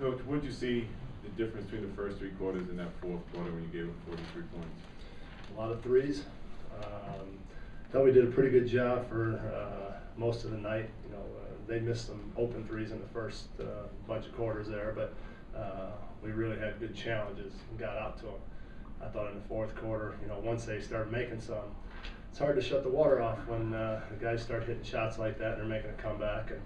Coach, what did you see the difference between the first 3 quarters and that fourth quarter when you gave them 43 points? A lot of threes. Thought we did a pretty good job for most of the night. They missed some open threes in the first bunch of quarters there, but we really had good challenges and got out to them. I thought in the fourth quarter, once they started making some, it's hard to shut the water off when the guys start hitting shots like that and they're making a comeback. And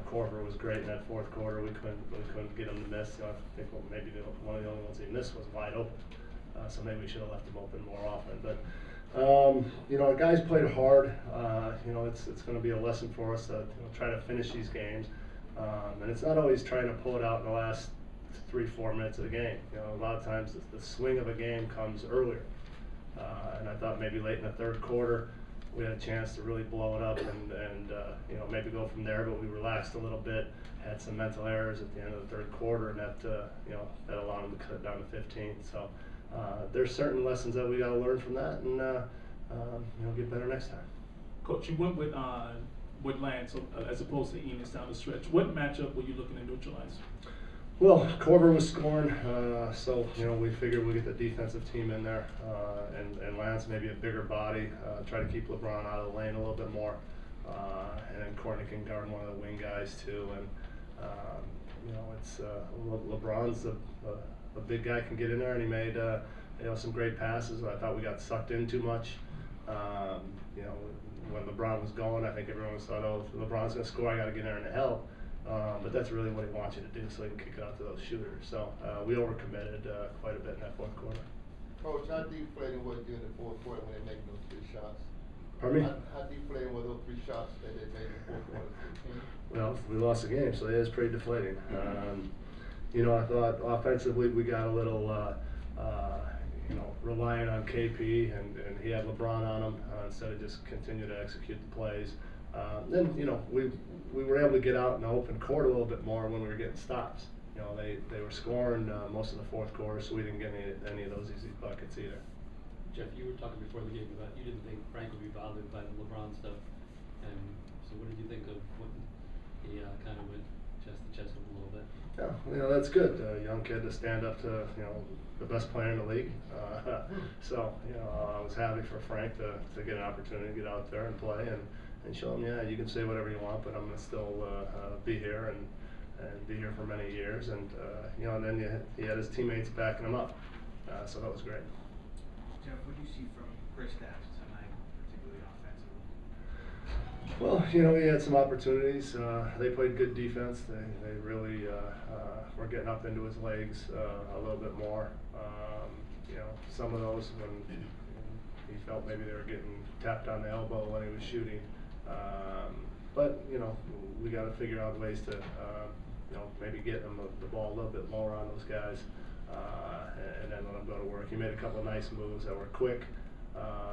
Corver was great in that fourth quarter. We couldn't get him to miss. I think maybe one of the only ones he missed was wide open. So maybe we should have left him open more often. But the guys played hard. It's going to be a lesson for us to try to finish these games. And it's not always trying to pull it out in the last 3-4 minutes of the game. A lot of times the swing of a game comes earlier. And I thought maybe late in the third quarter we had a chance to really blow it up and maybe go from there. But we relaxed a little bit, had some mental errors at the end of the third quarter, and that allowed them to cut it down to 15. So there's certain lessons that we got to learn from that, and get better next time. Coach, you went with Lance as opposed to Enos down the stretch. What matchup were you looking to neutralize? Well, Corver was scoring, so we figured we'd get the defensive team in there, and Lance maybe a bigger body, try to keep LeBron out of the lane a little bit more, and then Courtney can guard one of the wing guys too, and it's LeBron's a big guy, can get in there, and he made some great passes. I thought we got sucked in too much. When LeBron was going, I think everyone thought, oh, if LeBron's going to score, I got to get in there and help. But that's really what he wants you to do, so he can kick it out to those shooters. So we overcommitted quite a bit in that fourth quarter. Coach, how deflating was you in the fourth quarter when they made those 3 shots? Pardon me? How deflating were those 3 shots that they made in the fourth quarter to the team? Well, we lost the game, so it is pretty deflating. I thought offensively we got a little reliant on KP, and he had LeBron on him instead of just continue to execute the plays. Then we were able to get out in the open court a little bit more when we were getting stops. They were scoring most of the fourth quarter, so we didn't get any of those easy buckets either. Jeff, you were talking before the game about you didn't think Frank would be bothered by the LeBron stuff, and so what did you think of when he kind of went chest to chest with a little bit? Yeah, that's good. Young kid to stand up to the best player in the league. So I was happy for Frank to get an opportunity to get out there and play and show him, you can say whatever you want, but I'm going to still be here and be here for many years. And and then he had his teammates backing him up, so that was great. Jeff, what do you see from Kristaps tonight, particularly offensively? Well, he had some opportunities. They played good defense. They really were getting up into his legs a little bit more. Some of those when he felt maybe they were getting tapped on the elbow when he was shooting. But we got to figure out ways to maybe get him the ball a little bit lower on those guys, and then let him go to work. He made a couple of nice moves that were quick.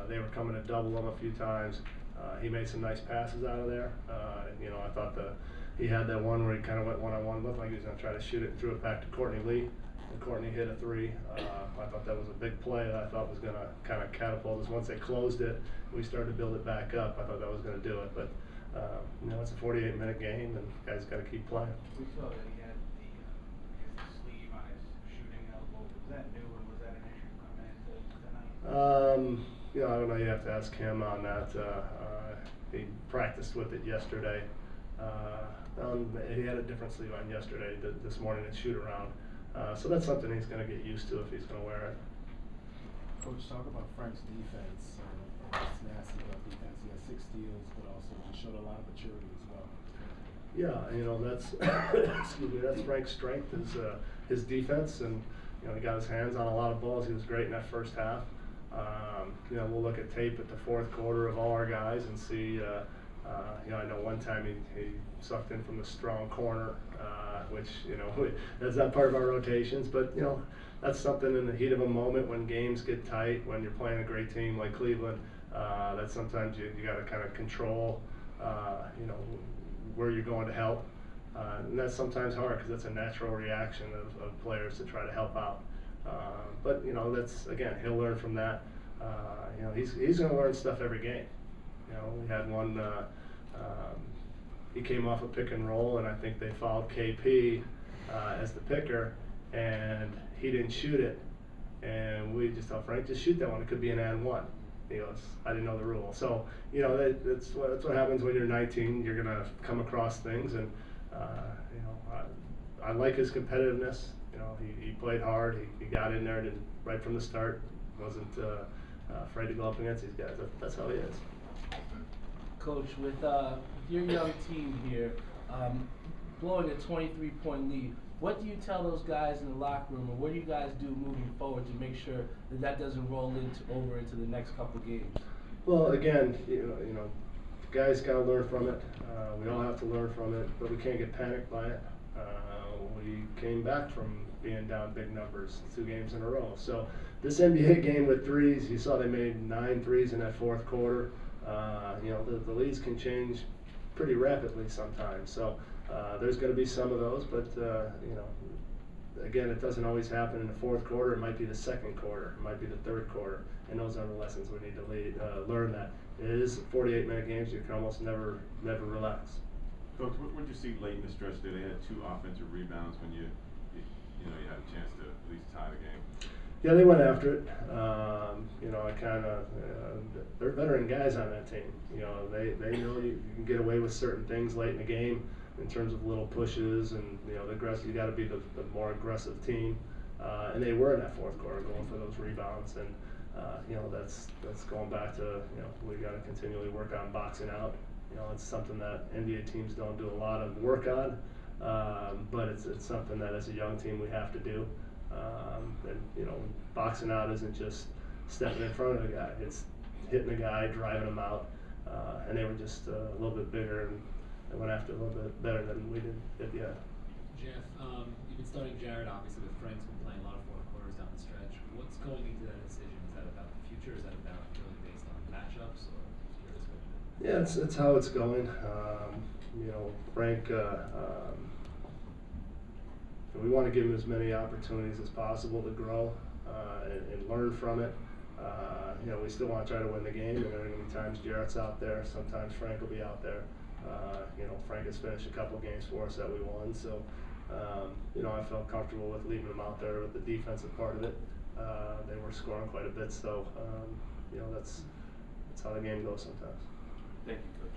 They were coming to double him a few times. He made some nice passes out of there. I thought he had that one where he kind of went one-on-one, looked like he was going to try to shoot it and threw it back to Courtney Lee. And Courtney hit a 3. I thought that was a big play that I thought was going to kind of catapult us. Once they closed it, we started to build it back up. I thought that was going to do it. But, it's a 48-minute game, and guys got to keep playing. We saw that he had the sleeve on his shooting elbow. Was that new, and was that an issue coming into tonight? I don't know. You have to ask him on that. He practiced with it yesterday. He had a different sleeve on yesterday. This morning at shoot around. So that's something he's going to get used to if he's going to wear it. Coach, talk about Frank's defense. It's nasty about defense. He has 6 steals, but also just showed a lot of maturity as well. Yeah, that's that's Frank's strength is his defense, and he got his hands on a lot of balls. He was great in that first half. We'll look at tape at the fourth quarter of all our guys and see. I know one time he sucked in from the strong corner, which that's not part of our rotations, but that's something in the heat of a moment when games get tight, when you're playing a great team like Cleveland, that sometimes you got to kind of control, where you're going to help, and that's sometimes hard because that's a natural reaction of players to try to help out. But that's again, he'll learn from that. He's going to learn stuff every game. We had one. He came off a pick and roll, and I think they fouled KP as the picker, and he didn't shoot it. And we just told Frank, just shoot that one. It could be an and one. He goes, I didn't know the rule. So, you know, that's what happens when you're 19. You're going to come across things. And, you know, I like his competitiveness. You know, he played hard. He got in there right from the start. Wasn't afraid to go up against these guys. That's how he is. Coach, with your young team here, blowing a 23-point lead, what do you tell those guys in the locker room, and what do you guys do moving forward to make sure that doesn't roll over into the next couple games? Well, again, you know, guys got to learn from it. We all have to learn from it, but we can't get panicked by it. We came back from being down big numbers 2 games in a row. So this NBA game with threes, you saw they made 9 threes in that fourth quarter. You know, the leads can change pretty rapidly sometimes. So there's going to be some of those, but you know, again, it doesn't always happen in the fourth quarter. It might be the second quarter. It might be the third quarter. And those are the lessons we need to learn. That it is 48-minute games. You can almost never relax. Coach, what did you see late in the stretch there? They had 2 offensive rebounds when you had a chance to at least tie the game. Yeah, they went after it. You know, I kind of they're veteran guys on that team. You know, they know you can get away with certain things late in the game in terms of little pushes and, you know, the aggressive. You got to be the more aggressive team, and they were in that fourth quarter going for those rebounds. And you know, that's going back to, you know, we got to continually work on boxing out. You know, it's something that NBA teams don't do a lot of work on, but it's something that as a young team we have to do. And you know, boxing out isn't just stepping in front of the guy; it's hitting the guy, driving him out. And they were just a little bit bigger and they went after it a little bit better than we did at the end. Jeff, you've been starting Jared, obviously, with Frank's been playing a lot of fourth quarters down the stretch. What's going into that decision? Is that about the future? Is that about really based on matchups, or you're just going to? Yeah, it's how it's going. You know, Frank. We want to give him as many opportunities as possible to grow and learn from it. You know, we still want to try to win the game, and there are going to be times Jarrett's out there. Sometimes Frank will be out there. You know, Frank has finished a couple games for us that we won, so you know, I felt comfortable with leaving him out there with the defensive part of it. They were scoring quite a bit, so you know, that's how the game goes sometimes. Thank you, Coach.